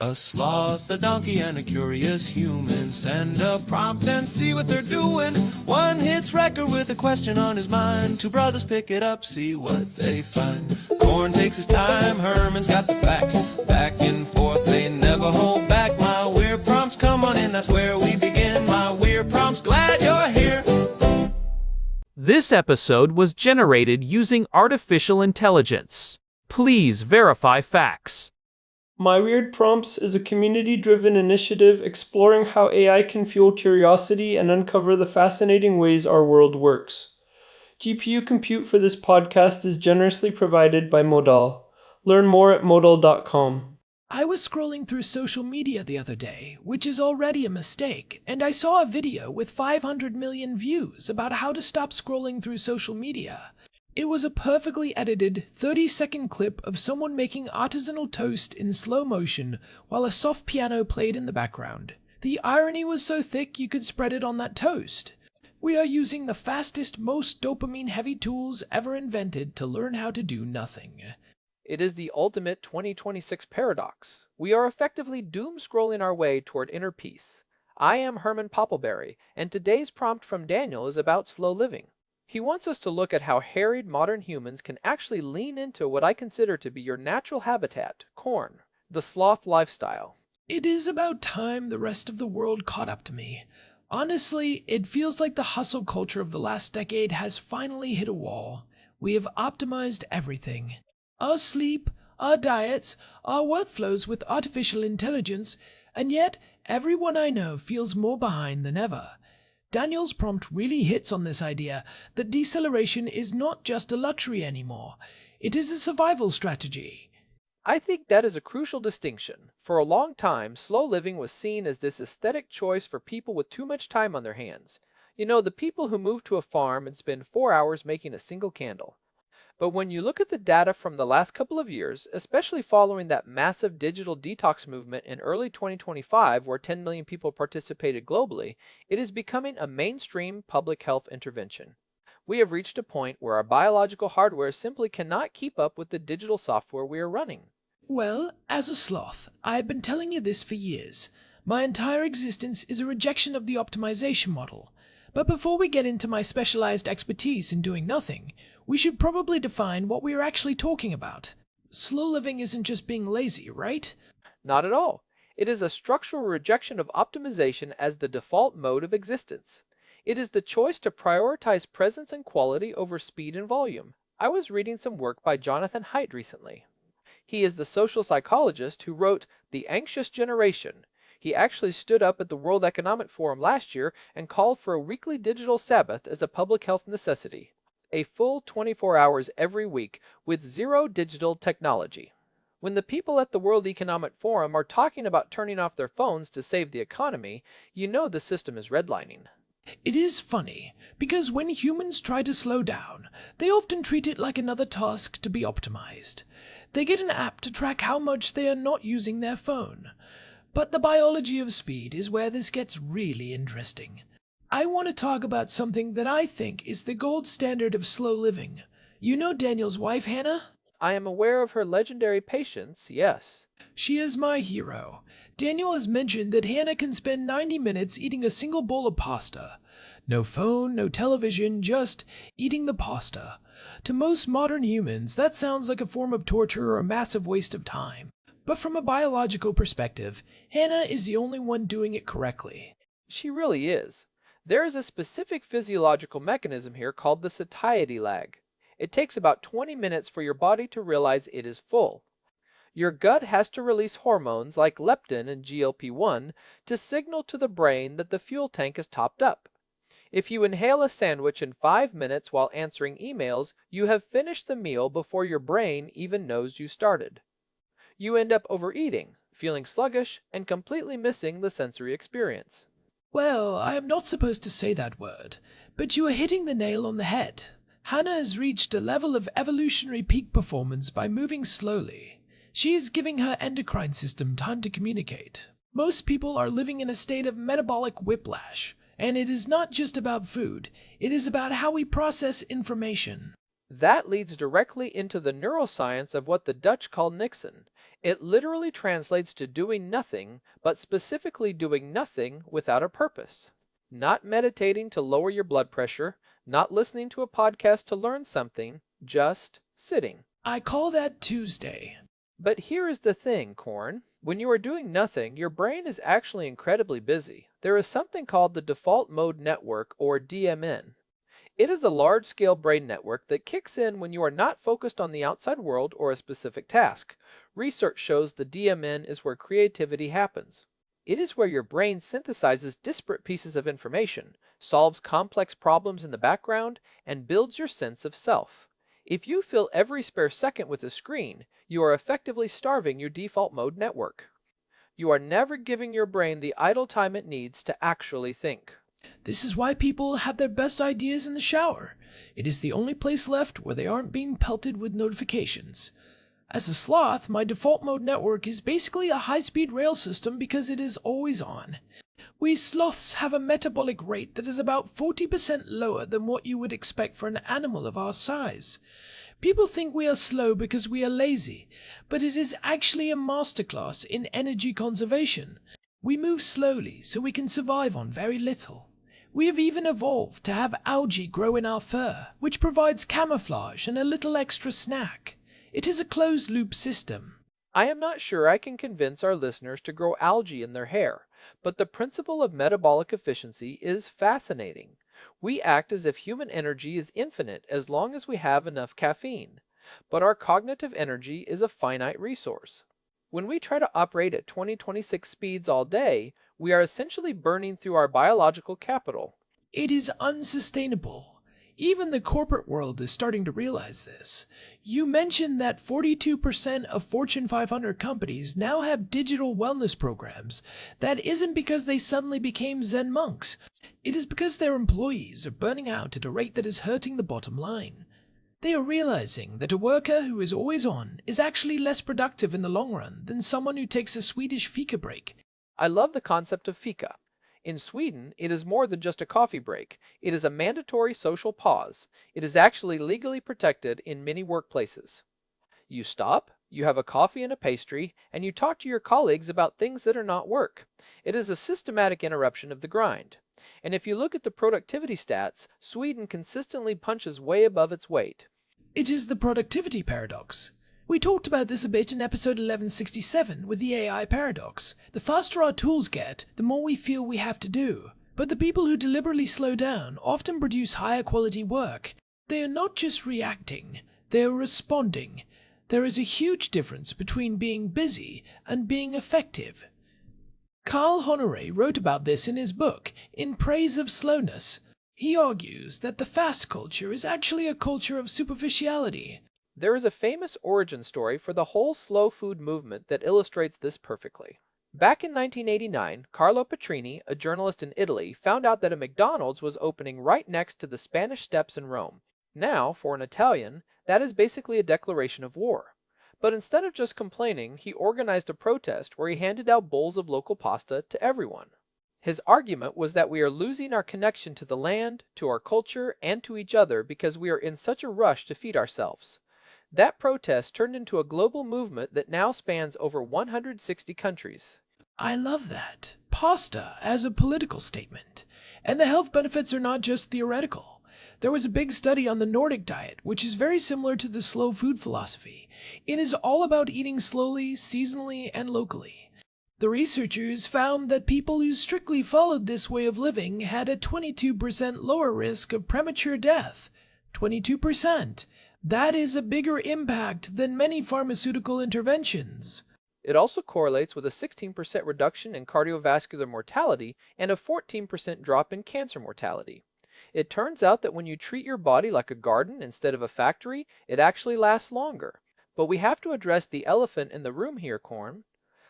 A sloth, a donkey, and a curious human. Send a prompt and see what they're doing. One hits record with a question on his mind. Two brothers pick it up, see what they find. Corn takes his time, Herman's got the facts. Back and forth, they never hold back. My weird prompts, come on in, that's where we begin. My weird prompts, glad you're here. This episode was generated using artificial intelligence. Please verify facts. My Weird Prompts is a community-driven initiative exploring how AI can fuel curiosity and uncover the fascinating ways our world works. GPU compute for this podcast is generously provided by Modal. Learn more at modal.com. I was scrolling through social media the other day, which is already a mistake, and I saw a video with 500 million views about how to stop scrolling through social media. It was a perfectly edited 30-second clip of someone making artisanal toast in slow motion while a soft piano played in the background. The irony was so thick you could spread it on that toast. We are using the fastest, most dopamine-heavy tools ever invented to learn how to do nothing. It is the ultimate 2026 paradox. We are effectively doom-scrolling our way toward inner peace. I am Herman Poppleberry, and today's prompt from Daniel is about slow living. He wants us to look at how harried modern humans can actually lean into what I consider to be your natural habitat, corn, the sloth lifestyle. It is about time the rest of the world caught up to me. Honestly, it feels like the hustle culture of the last decade has finally hit a wall. We have optimized everything. Our sleep, our diets, our workflows with artificial intelligence, and yet everyone I know feels more behind than ever. Daniel's prompt really hits on this idea that deceleration is not just a luxury anymore. It is a survival strategy. I think that is a crucial distinction. For a long time, slow living was seen as this aesthetic choice for people with too much time on their hands. You know, the people who move to a farm and spend 4 hours making a single candle. But when you look at the data from the last couple of years, especially following that massive digital detox movement in early 2025 where 10 million people participated globally, it is becoming a mainstream public health intervention. We have reached a point where our biological hardware simply cannot keep up with the digital software we are running. Well, as a sloth, I have been telling you this for years. My entire existence is a rejection of the optimization model. But before we get into my specialized expertise in doing nothing, we should probably define what we are actually talking about. Slow living isn't just being lazy, right? Not at all. It is a structural rejection of optimization as the default mode of existence. It is the choice to prioritize presence and quality over speed and volume. I was reading some work by Jonathan Haidt recently. He is the social psychologist who wrote The Anxious Generation. He actually stood up at the World Economic Forum last year and called for a weekly digital Sabbath as a public health necessity. A full 24 hours every week with zero digital technology. When the people at the World Economic Forum are talking about turning off their phones to save the economy, you know the system is redlining. It is funny, because when humans try to slow down, they often treat it like another task to be optimized. They get an app to track how much they are not using their phone. But the biology of speed is where this gets really interesting. I want to talk about something that I think is the gold standard of slow living. You know Daniel's wife, Hannah? I am aware of her legendary patience, yes. She is my hero. Daniel has mentioned that Hannah can spend 90 minutes eating a single bowl of pasta. No phone, no television, just eating the pasta. To most modern humans, that sounds like a form of torture or a massive waste of time. But from a biological perspective, Hannah is the only one doing it correctly. She really is. There is a specific physiological mechanism here called the satiety lag. It takes about 20 minutes for your body to realize it is full. Your gut has to release hormones like leptin and GLP-1 to signal to the brain that the fuel tank is topped up. If you inhale a sandwich in 5 minutes while answering emails, you have finished the meal before your brain even knows you started. You end up overeating, feeling sluggish, and completely missing the sensory experience. Well, I am not supposed to say that word, but you are hitting the nail on the head. Hannah has reached a level of evolutionary peak performance by moving slowly. She is giving her endocrine system time to communicate. Most people are living in a state of metabolic whiplash, and it is not just about food, it is about how we process information. That leads directly into the neuroscience of what the Dutch call niksen. It literally translates to doing nothing, but specifically doing nothing without a purpose. Not meditating to lower your blood pressure, not listening to a podcast to learn something, just sitting. I call that Tuesday. But here is the thing, Corn. When you are doing nothing, your brain is actually incredibly busy. There is something called the default mode network, or DMN. It is a large-scale brain network that kicks in when you are not focused on the outside world or a specific task. Research shows the DMN is where creativity happens. It is where your brain synthesizes disparate pieces of information, solves complex problems in the background, and builds your sense of self. If you fill every spare second with a screen, you are effectively starving your default mode network. You are never giving your brain the idle time it needs to actually think. This is why people have their best ideas in the shower. It is the only place left where they aren't being pelted with notifications. As a sloth, my default mode network is basically a high-speed rail system because it is always on. We sloths have a metabolic rate that is about 40% lower than what you would expect for an animal of our size. People think we are slow because we are lazy, but it is actually a masterclass in energy conservation. We move slowly so we can survive on very little. We have even evolved to have algae grow in our fur, which provides camouflage and a little extra snack. It is a closed-loop system. I am not sure I can convince our listeners to grow algae in their hair, but the principle of metabolic efficiency is fascinating. We act as if human energy is infinite as long as we have enough caffeine, but our cognitive energy is a finite resource. When we try to operate at 2026 speeds all day, we are essentially burning through our biological capital. It is unsustainable. Even the corporate world is starting to realize this. You mentioned that 42% of Fortune 500 companies now have digital wellness programs. That isn't because they suddenly became Zen monks. It is because their employees are burning out at a rate that is hurting the bottom line. They are realizing that a worker who is always on is actually less productive in the long run than someone who takes a Swedish fika break. I love the concept of fika. In Sweden, it is more than just a coffee break. It is a mandatory social pause. It is actually legally protected in many workplaces. You stop, you have a coffee and a pastry, and you talk to your colleagues about things that are not work. It is a systematic interruption of the grind. And if you look at the productivity stats, Sweden consistently punches way above its weight. It is the productivity paradox. We talked about this a bit in episode 1167 with the AI paradox. The faster our tools get, the more we feel we have to do. But the people who deliberately slow down often produce higher quality work. They are not just reacting, they are responding. There is a huge difference between being busy and being effective. Carl Honoré wrote about this in his book, In Praise of Slowness. He argues that the fast culture is actually a culture of superficiality. There is a famous origin story for the whole slow food movement that illustrates this perfectly. Back in 1989, Carlo Petrini, a journalist in Italy, found out that a McDonald's was opening right next to the Spanish Steps in Rome. Now, for an Italian, that is basically a declaration of war. But instead of just complaining, he organized a protest where he handed out bowls of local pasta to everyone. His argument was that we are losing our connection to the land, to our culture, and to each other because we are in such a rush to feed ourselves. That protest turned into a global movement that now spans over 160 countries. I love that. Pasta as a political statement. And the health benefits are not just theoretical. There was a big study on the Nordic diet, which is very similar to the slow food philosophy. It is all about eating slowly, seasonally, and locally. The researchers found that people who strictly followed this way of living had a 22% lower risk of premature death. 22%. That is a bigger impact than many pharmaceutical interventions. It also correlates with a 16% reduction in cardiovascular mortality and a 14% drop in cancer mortality. It turns out that when you treat your body like a garden instead of a factory, it actually lasts longer. But we have to address the elephant in the room here, Corn.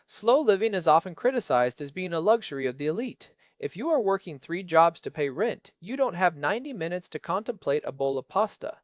Slow living is often criticized as being a luxury of the elite. If you are working 3 jobs to pay rent, you don't have 90 minutes to contemplate a bowl of pasta.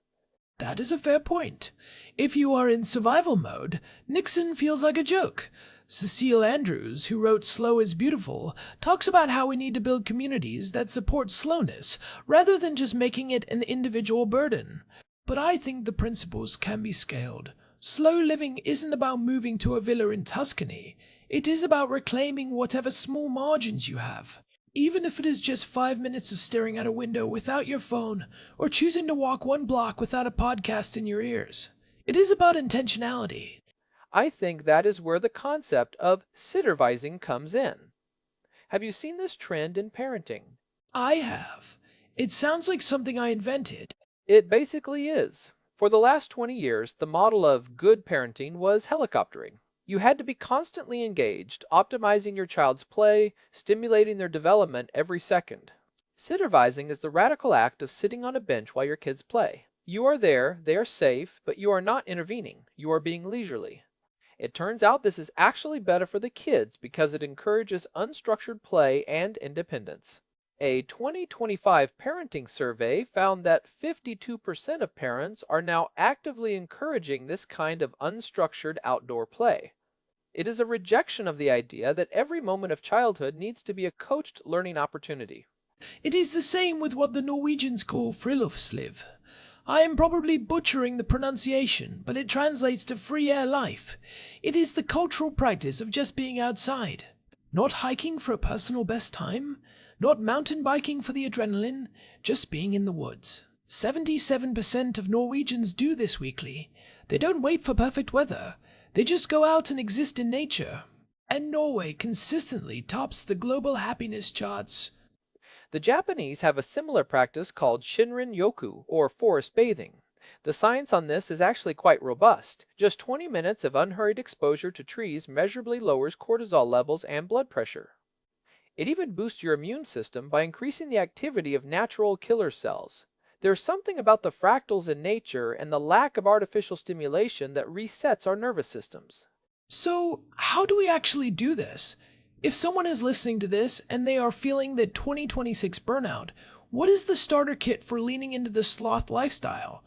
That is a fair point. If you are in survival mode, Nixon feels like a joke. Cecile Andrews, who wrote Slow is Beautiful, talks about how we need to build communities that support slowness rather than just making it an individual burden. but I think the principles can be scaled. Slow living isn't about moving to a villa in Tuscany. It is about reclaiming whatever small margins you have. Even if it is just 5 minutes of staring out a window without your phone, or choosing to walk one block without a podcast in your ears. It is about intentionality. I think that is where the concept of sittervising comes in. Have you seen this trend in parenting? I have. It sounds like something I invented. It basically is. For the last 20 years, the model of good parenting was helicoptering. You had to be constantly engaged, optimizing your child's play, stimulating their development every second. Sittervising is the radical act of sitting on a bench while your kids play. You are there, they are safe, but you are not intervening. You are being leisurely. It turns out this is actually better for the kids because it encourages unstructured play and independence. A 2025 parenting survey found that 52% of parents are now actively encouraging this kind of unstructured outdoor play. It is a rejection of the idea that every moment of childhood needs to be a coached learning opportunity. It is the same with what the Norwegians call friluftsliv. I am probably butchering the pronunciation, but it translates to free air life. It is the cultural practice of just being outside. Not hiking for a personal best time, not mountain biking for the adrenaline, just being in the woods. 77% of Norwegians do this weekly. They don't wait for perfect weather. They just go out and exist in nature. And Norway consistently tops the global happiness charts. The Japanese have a similar practice called Shinrin-yoku, or forest bathing. The science on this is actually quite robust. Just 20 minutes of unhurried exposure to trees measurably lowers cortisol levels and blood pressure. It even boosts your immune system by increasing the activity of natural killer cells. There's something about the fractals in nature and the lack of artificial stimulation that resets our nervous systems. So, how do we actually do this? If someone is listening to this and they are feeling that 2026 burnout, what is the starter kit for leaning into the sloth lifestyle?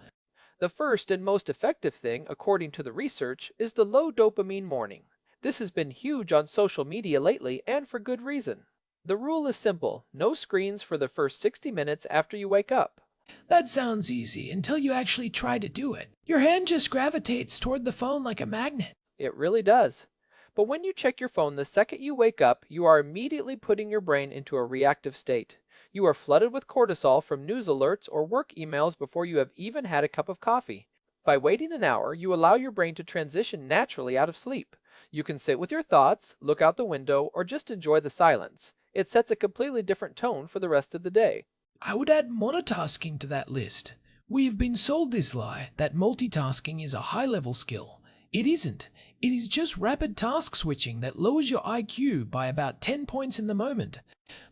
The first and most effective thing, according to the research, is the low dopamine morning. This has been huge on social media lately, and for good reason. The rule is simple: no screens for the first 60 minutes after you wake up. That sounds easy until you actually try to do it. Your hand just gravitates toward the phone like a magnet. It really does. But when you check your phone the second you wake up, you are immediately putting your brain into a reactive state. You are flooded with cortisol from news alerts or work emails before you have even had a cup of coffee. By waiting an hour, you allow your brain to transition naturally out of sleep. You can sit with your thoughts, look out the window, or just enjoy the silence. It sets a completely different tone for the rest of the day. I would add monotasking to that list. We've been sold this lie that multitasking is a high-level skill. It isn't. It is just rapid task switching that lowers your IQ by about 10 points in the moment.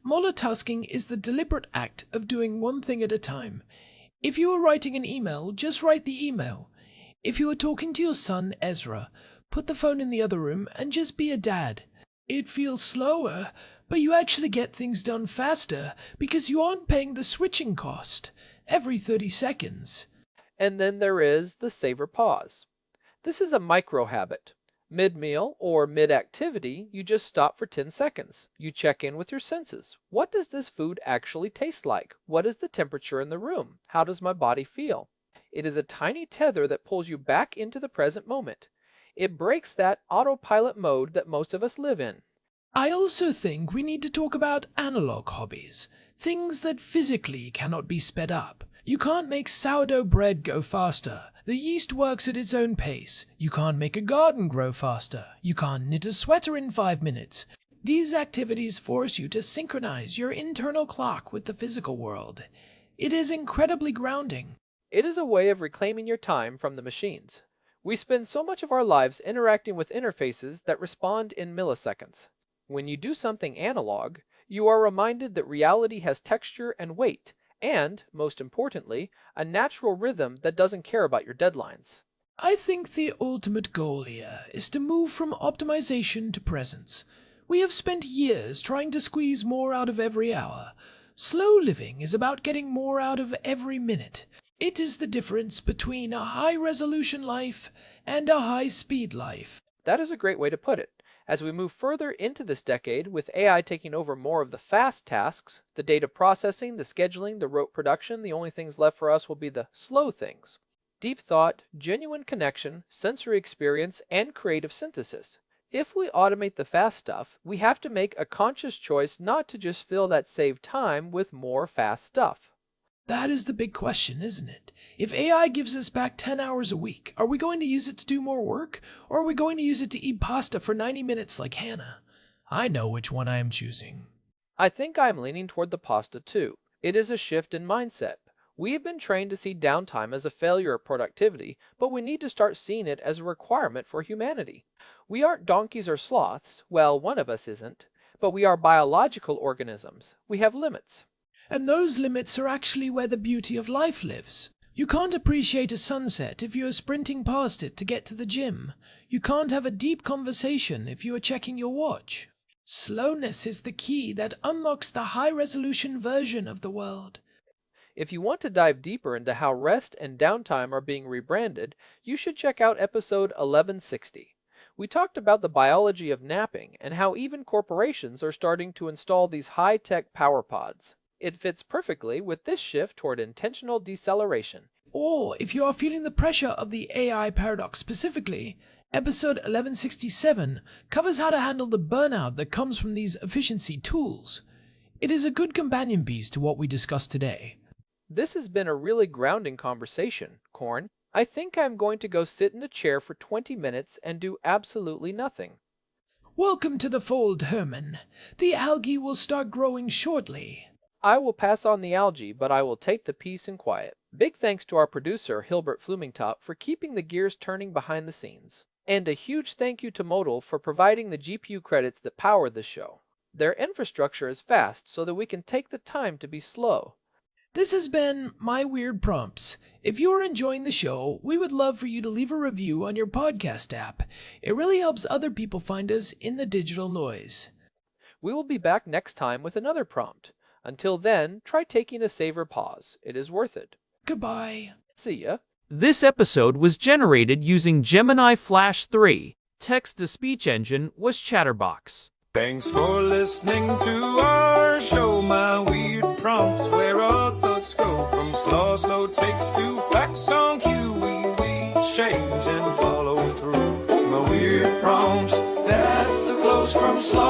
Monotasking is the deliberate act of doing one thing at a time. If you are writing an email, just write the email. If you are talking to your son, Ezra, put the phone in the other room and just be a dad. It feels slower, but you actually get things done faster because you aren't paying the switching cost every 30 seconds. And then there is the savor pause. This is a micro habit. Mid-meal or mid-activity, you just stop for 10 seconds. You check in with your senses. What does this food actually taste like? What is the temperature in the room? How does my body feel? It is a tiny tether that pulls you back into the present moment. It breaks that autopilot mode that most of us live in. I also think we need to talk about analog hobbies, things that physically cannot be sped up. You can't make sourdough bread go faster. The yeast works at its own pace. You can't make a garden grow faster. You can't knit a sweater in 5 minutes. These activities force you to synchronize your internal clock with the physical world. It is incredibly grounding. It is a way of reclaiming your time from the machines. We spend so much of our lives interacting with interfaces that respond in milliseconds. When you do something analog, you are reminded that reality has texture and weight, and, most importantly, a natural rhythm that doesn't care about your deadlines. I think the ultimate goal here is to move from optimization to presence. We have spent years trying to squeeze more out of every hour. Slow living is about getting more out of every minute. It is the difference between a high-resolution life and a high-speed life. That is a great way to put it. As we move further into this decade, with AI taking over more of the fast tasks, the data processing, the scheduling, the rote production, the only things left for us will be the slow things. deep thought, genuine connection, sensory experience, and creative synthesis. If we automate the fast stuff, we have to make a conscious choice not to just fill that saved time with more fast stuff. That is the big question, isn't it? If AI gives us back 10 hours a week, are we going to use it to do more work, or are we going to use it to eat pasta for 90 minutes like Hannah? I know which one I am choosing. I think I'm leaning toward the pasta too. It is a shift in mindset. We have been trained to see downtime as a failure of productivity, but we need to start seeing it as a requirement for humanity. We aren't donkeys or sloths, well, one of us isn't, but we are biological organisms. We have limits. And those limits are actually where the beauty of life lives. You can't appreciate a sunset if you are sprinting past it to get to the gym. You can't have a deep conversation if you are checking your watch. Slowness is the key that unlocks the high-resolution version of the world. If you want to dive deeper into how rest and downtime are being rebranded, you should check out episode 1160. We talked about the biology of napping and how even corporations are starting to install these high-tech power pods. It fits perfectly with this shift toward intentional deceleration. Or, if you are feeling the pressure of the AI paradox specifically, episode 1167 covers how to handle the burnout that comes from these efficiency tools. It is a good companion piece to what we discussed today. This has been a really grounding conversation, Corn. I think I'm going to go sit in a chair for 20 minutes and do absolutely nothing. Welcome to the fold, Herman. The algae will start growing shortly. I will pass on the algae, but I will take the peace and quiet. Big thanks to our producer, Hilbert Flumingtop, for keeping the gears turning behind the scenes. And a huge thank you to Modal for providing the GPU credits that power this show. Their infrastructure is fast so that we can take the time to be slow. This has been My Weird Prompts. If you are enjoying the show, we would love for you to leave a review on your podcast app. It really helps other people find us in the digital noise. We will be back next time with another prompt. Until then, try taking a savor pause. It is worth it. Goodbye. See ya. This episode was generated using Gemini Flash 3. Text-to-speech engine was Chatterbox. Thanks for listening to our show, My Weird Prompts, where our thoughts go from slow takes to facts on cue. We change and follow through. My Weird Prompts, that's the flows from slow.